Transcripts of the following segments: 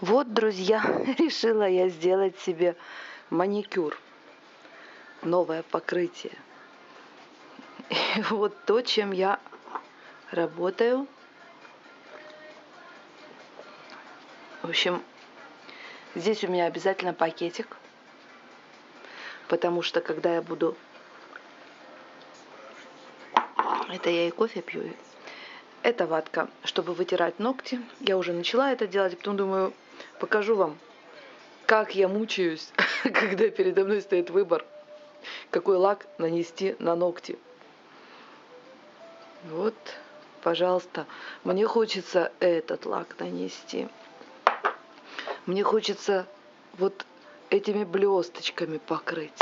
Вот, друзья, решила я сделать себе маникюр, новое покрытие. И вот то, чем я работаю. В общем, здесь у меня обязательно пакетик, потому что когда я буду... Это я и кофе пью. Это ватка, чтобы вытирать ногти. Я уже начала это делать, потом думаю, покажу вам, как я мучаюсь, когда передо мной стоит выбор, какой лак нанести на ногти. Вот, пожалуйста, мне хочется этот лак нанести. Мне хочется вот этими блесточками покрыть.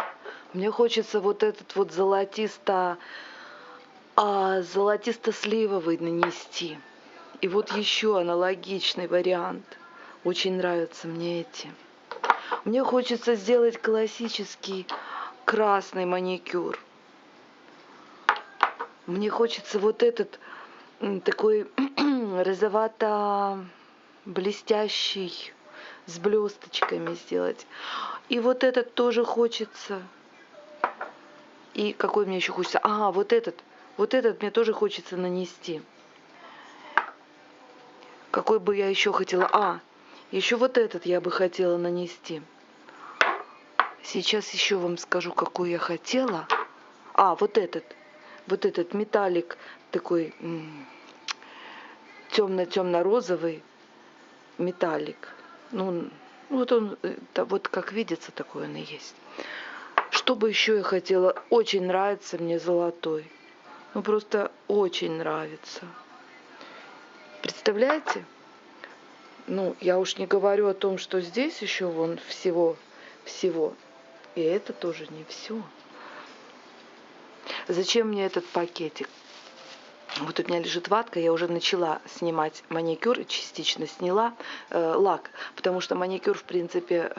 Мне хочется вот этот вот золотисто-сливовый нанести. И вот еще аналогичный вариант. Очень нравятся мне эти. Мне хочется сделать классический красный маникюр. Мне хочется вот этот такой розовато-блестящий с блесточками сделать. И вот этот тоже хочется. И какой мне еще хочется? Вот этот мне тоже хочется нанести. Какой бы я еще хотела? Еще вот этот я бы хотела нанести. Сейчас еще вам скажу, какой я хотела. Вот этот металлик такой темно-темно-розовый металлик. Вот он, вот как видится, такой он и есть. Что бы еще я хотела? Очень нравится мне золотой. Просто очень нравится. Представляете? Я уж не говорю о том, что здесь еще вон всего. И это тоже не все. Зачем мне этот пакетик? Вот у меня лежит ватка, я уже начала снимать маникюр, частично сняла лак, потому что маникюр, в принципе,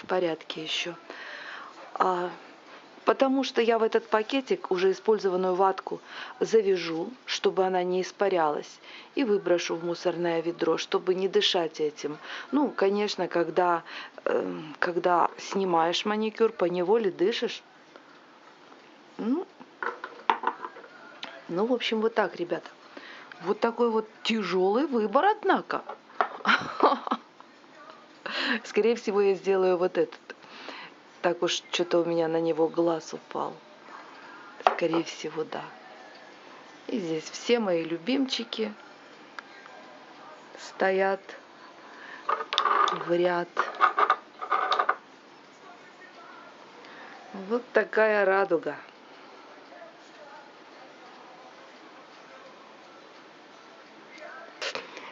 в порядке еще. Потому что я в этот пакетик уже использованную ватку завяжу, чтобы она не испарялась, и выброшу в мусорное ведро, чтобы не дышать этим. Конечно, когда снимаешь маникюр, поневоле дышишь. В общем, вот так, ребята. Вот такой вот тяжелый выбор, однако. Скорее всего, я сделаю вот этот. Так уж что-то у меня на него глаз упал. Скорее всего, да. И здесь все мои любимчики стоят в ряд. Вот такая радуга.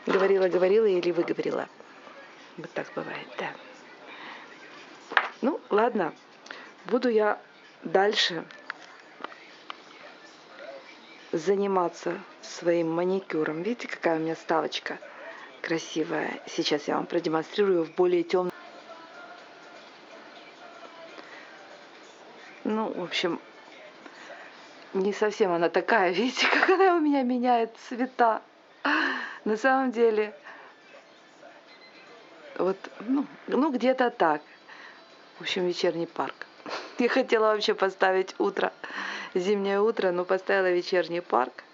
Говорила или выговорила. Вот так бывает, да. Ладно. Буду я дальше заниматься своим маникюром. Видите, какая у меня вставочка красивая. Сейчас я вам продемонстрирую в более темном. В общем, не совсем она такая. Видите, как она у меня меняет цвета. На самом деле, вот, где-то так. В общем, вечерний парк. Я хотела вообще поставить зимнее утро, но поставила вечерний парк.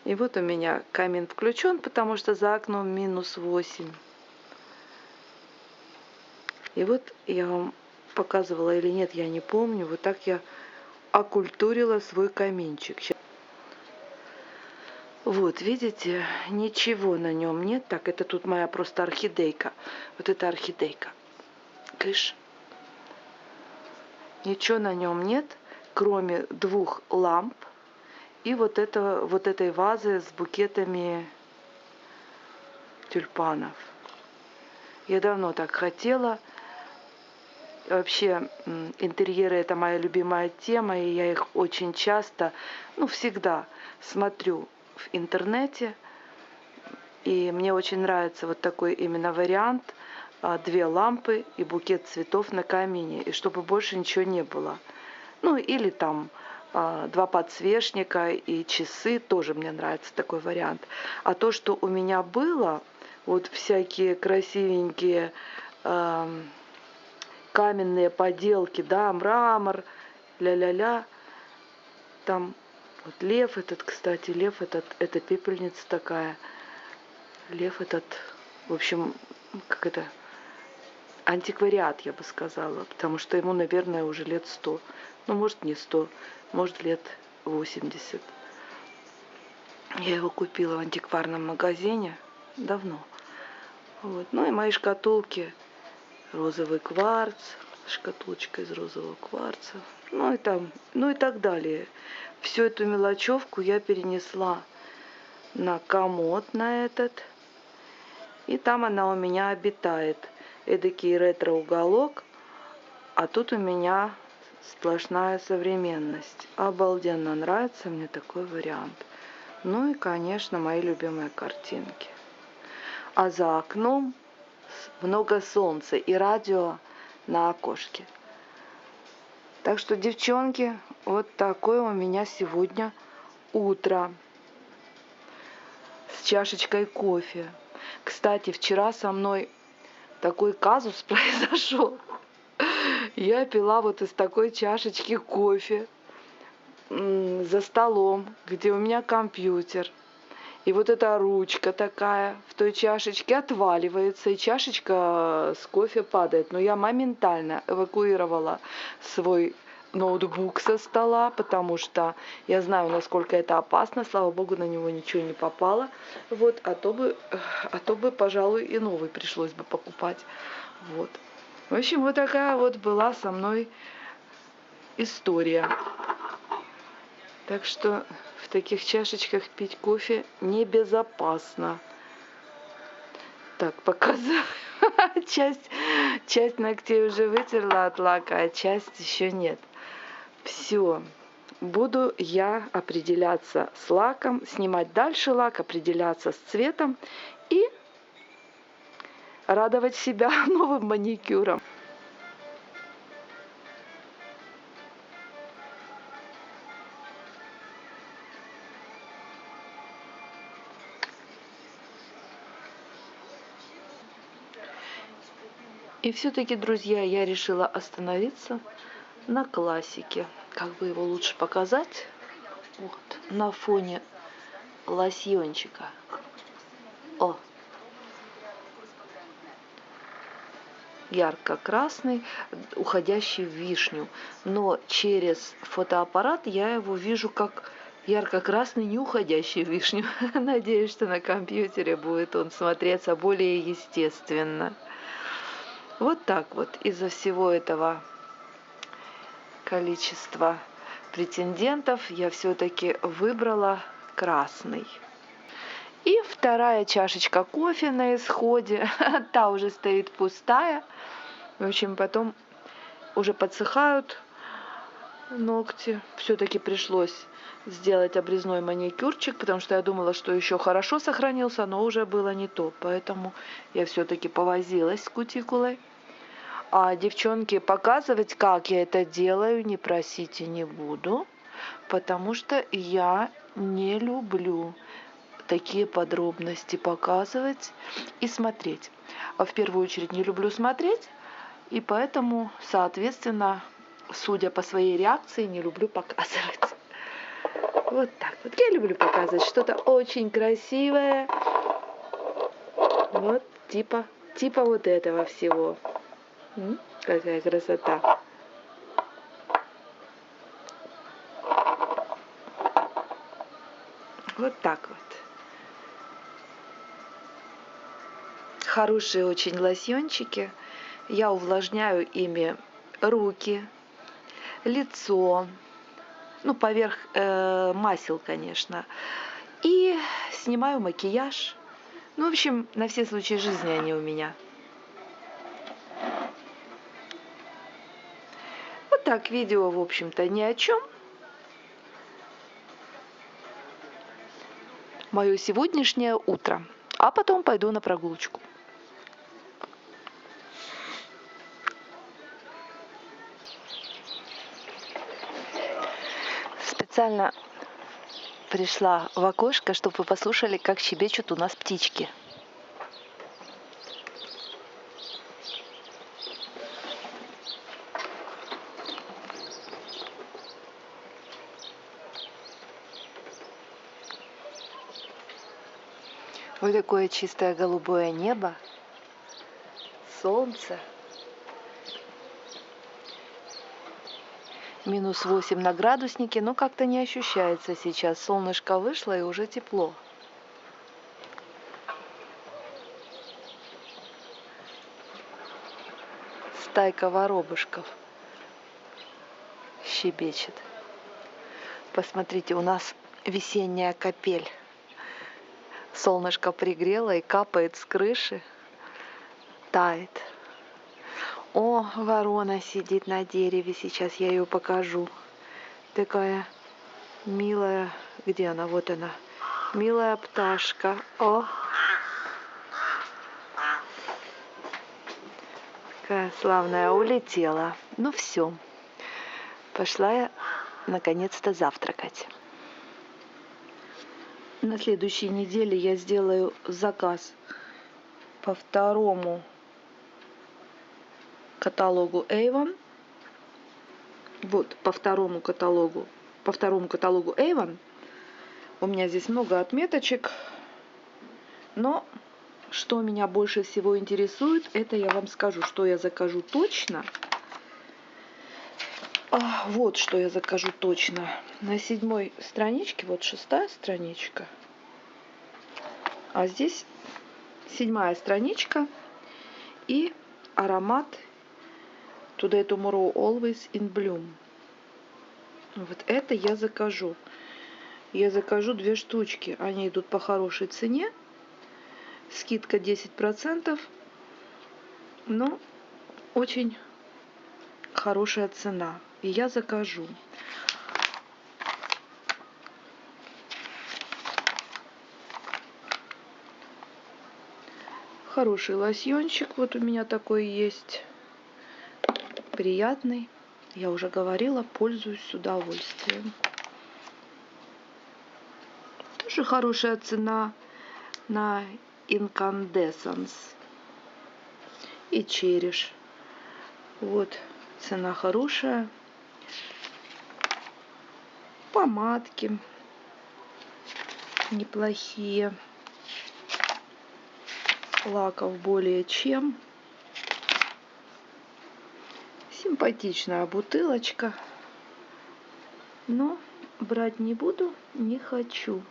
И вот у меня камин включен, потому что за окном -8. И вот я вам показывала или нет, я не помню. Вот так я окультурила свой каминчик. Вот, видите, ничего на нем нет. Так, это тут моя просто орхидейка. Вот это орхидейка. Кыш. Ничего на нем нет, кроме 2 ламп и вот этой вазы с букетами тюльпанов. Я давно так хотела. Вообще, интерьеры — это моя любимая тема, и я их очень часто, всегда смотрю в интернете. И мне очень нравится вот такой именно вариант. 2 лампы и букет цветов на камине, и чтобы больше ничего не было. Или там 2 подсвечника и часы, тоже мне нравится такой вариант. А то, что у меня было, вот всякие красивенькие каменные поделки, да, мрамор, ля-ля-ля. Там вот лев этот, кстати, лев этот, это пепельница такая. Лев этот, в общем, как это, антиквариат, я бы сказала, потому что ему, наверное, уже лет 100. Ну, может, не 100, может, лет 80. Я его купила в антикварном магазине давно. Вот. Ну и мои шкатулки. Розовый кварц, шкатулочка из розового кварца. Ну и там, ну и так далее. Всю эту мелочевку я перенесла на комод, на этот. И там она у меня обитает. Эдакий ретро-уголок. А тут у меня сплошная современность. Обалденно нравится мне такой вариант. Ну и, конечно, мои любимые картинки. А за окном много солнца и радио на окошке. Так что, девчонки, вот такое у меня сегодня утро с чашечкой кофе. Кстати, вчера со мной такой казус произошел. Я пила вот из такой чашечки кофе за столом, где у меня компьютер. И вот эта ручка такая в той чашечке отваливается, и чашечка с кофе падает. Но я моментально эвакуировала свой ноутбук со стола, потому что я знаю, насколько это опасно. Слава богу, на него ничего не попало. Вот, а то бы, пожалуй, и новый пришлось бы покупать. Вот. В общем, вот такая вот была со мной история. Так что в таких чашечках пить кофе небезопасно. Так, показываю. Часть ногтей уже вытерла от лака, а часть еще нет. Все. Буду я определяться с лаком, снимать дальше лак, определяться с цветом и радовать себя новым маникюром. И все-таки, друзья, я решила остановиться на классике. Как бы его лучше показать? Вот, на фоне лосьончика. О! Ярко-красный, уходящий в вишню. Но через фотоаппарат я его вижу как ярко-красный, не уходящий в вишню. Надеюсь, что на компьютере будет он смотреться более естественно. Вот так вот из-за всего этого количества претендентов я все-таки выбрала красный. И вторая чашечка кофе на исходе, та уже стоит пустая. В общем, потом уже подсыхают ногти. Все-таки пришлось сделать обрезной маникюрчик, потому что я думала, что еще хорошо сохранился, но уже было не то. Поэтому я все-таки повозилась с кутикулой. А девчонки, показывать, как я это делаю, не просите, не буду, потому что я не люблю такие подробности показывать и смотреть. А в первую очередь не люблю смотреть, и поэтому, соответственно, судя по своей реакции, не люблю показывать. Вот так вот. Я люблю показывать что-то очень красивое. Вот типа вот этого всего. Какая красота. Вот так вот. Хорошие очень лосьончики. Я увлажняю ими руки, лицо, ну, поверх масел, конечно. И снимаю макияж. Ну, в общем, на все случаи жизни они у меня. Вот так, видео, в общем-то, ни о чем. Мое сегодняшнее утро. А потом пойду на прогулочку. Специально пришла в окошко, чтобы вы послушали, как щебечут у нас птички. Вот такое чистое голубое небо, солнце. -8 на градуснике, но как-то не ощущается сейчас. Солнышко вышло и уже тепло. Стайка воробушков щебечет. Посмотрите, у нас весенняя капель. Солнышко пригрело и капает с крыши, тает. О, ворона сидит на дереве, сейчас я ее покажу. Такая милая, где она? Вот она. Милая пташка. О, какая славная, улетела. Ну все, пошла я наконец-то завтракать. На следующей неделе я сделаю заказ по второму каталогу Avon. Вот, по второму каталогу Avon. У меня здесь много отметочек. Но что меня больше всего интересует, это я вам скажу, что я закажу точно. Вот что я закажу точно. На 7 страничке, вот 6 страничка. А здесь 7 страничка и аромат Today Tomorrow Always in Bloom. Вот это я закажу. Я закажу 2 штучки. Они идут по хорошей цене. Скидка 10%. Но очень хорошая цена. И я закажу. Хороший лосьончик. Вот у меня такой есть. Приятный. Я уже говорила, пользуюсь с удовольствием. Тоже хорошая цена на Incandescence и Cherish. Вот, цена хорошая. Помадки неплохие. Лаков более чем. Симпатичная бутылочка. Но брать не буду, не хочу.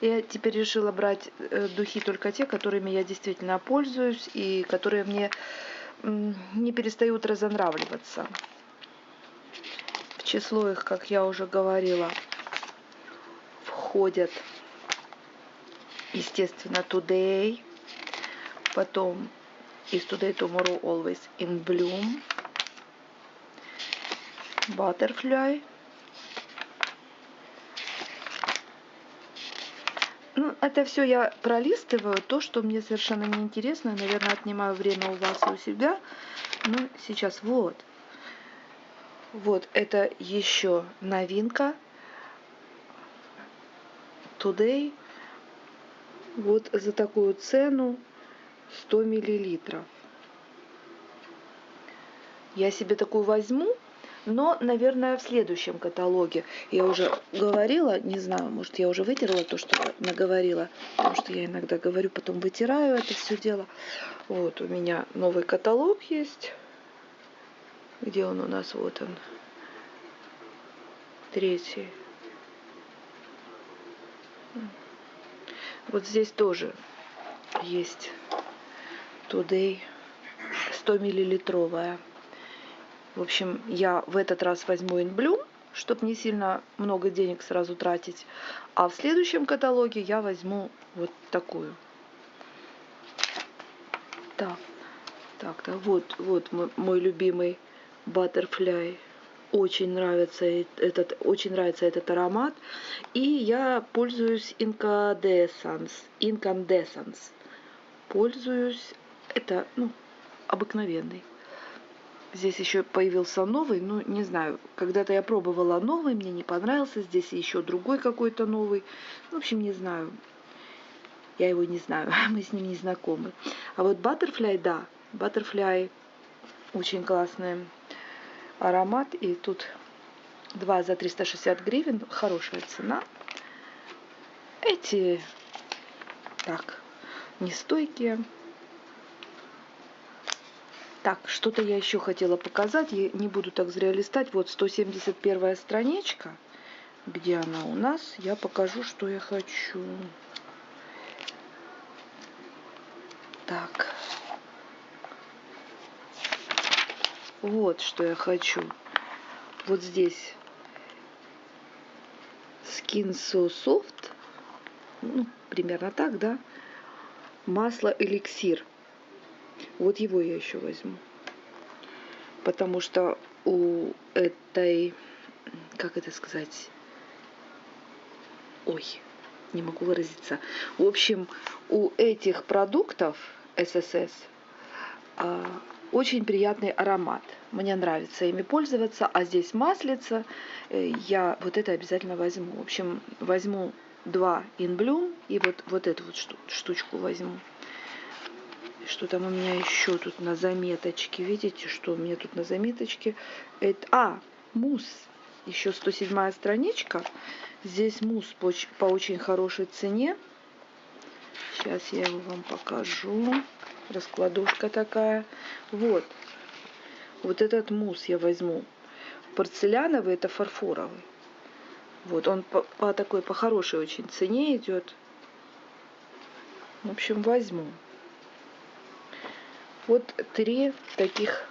Я теперь решила брать духи только те, которыми я действительно пользуюсь и которые мне не перестают разонравливаться. В число их, как я уже говорила, входят, естественно, Today, потом из Today Tomorrow Always in Bloom, Butterfly. Ну, это все я пролистываю, то, что мне совершенно неинтересно, наверное, отнимаю время у вас и у себя. Ну, сейчас вот. Вот, это еще новинка. Today. Вот за такую цену 100 миллилитров. Я себе такую возьму. Но, наверное, в следующем каталоге. Я уже говорила, не знаю, может, я уже вытерла то, что наговорила. Потому что я иногда говорю, потом вытираю это все дело. Вот у меня новый каталог есть. Где он у нас? Вот он. 3. Вот здесь тоже есть Today 100 миллилитровая. В общем, я в этот раз возьму In Bloom, чтобы не сильно много денег сразу тратить. А в следующем каталоге я возьму вот такую. Так, вот мой любимый Butterfly. Очень нравится этот аромат. И я пользуюсь Incandescence. Пользуюсь. Это, обыкновенный. Здесь еще появился новый, ну, не знаю, когда-то я пробовала новый, мне не понравился, здесь еще другой какой-то новый. В общем, не знаю, я его не знаю, мы с ним не знакомы. А вот Butterfly, да, Butterfly очень классный аромат, и тут 2 за 360 гривен, хорошая цена. Эти, так, нестойкие. Так, что-то я еще хотела показать. Я не буду так зря листать. Вот 171 страничка. Где она у нас? Я покажу, что я хочу. Так. Вот что я хочу. Вот здесь Skin So Soft. Ну, примерно так, да? Масло эликсир. Вот его я еще возьму. Потому что у этой, как это сказать, ой, не могу выразиться. В общем, у этих продуктов ССС очень приятный аромат. Мне нравится ими пользоваться. А здесь маслица. Я вот это обязательно возьму. В общем, возьму 2 In Bloom и вот эту вот штучку возьму. Что там у меня еще тут на заметочке? Видите, что у меня тут на заметочке? Это, мусс. Еще 107 страничка. Здесь мусс по очень хорошей цене. Сейчас я его вам покажу. Раскладушка такая. Вот. Вот этот мусс я возьму. Порцеляновый, это фарфоровый. Вот, он по хорошей очень цене идет. В общем, возьму. Вот 3 таких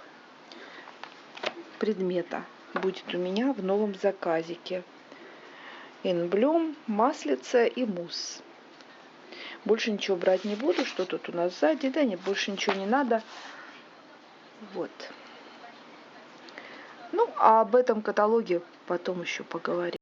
предмета будет у меня в новом заказике. In Bloom, маслица и мусс. Больше ничего брать не буду. Что тут у нас сзади? Да нет, больше ничего не надо. Вот. Ну, а об этом каталоге потом еще поговорим.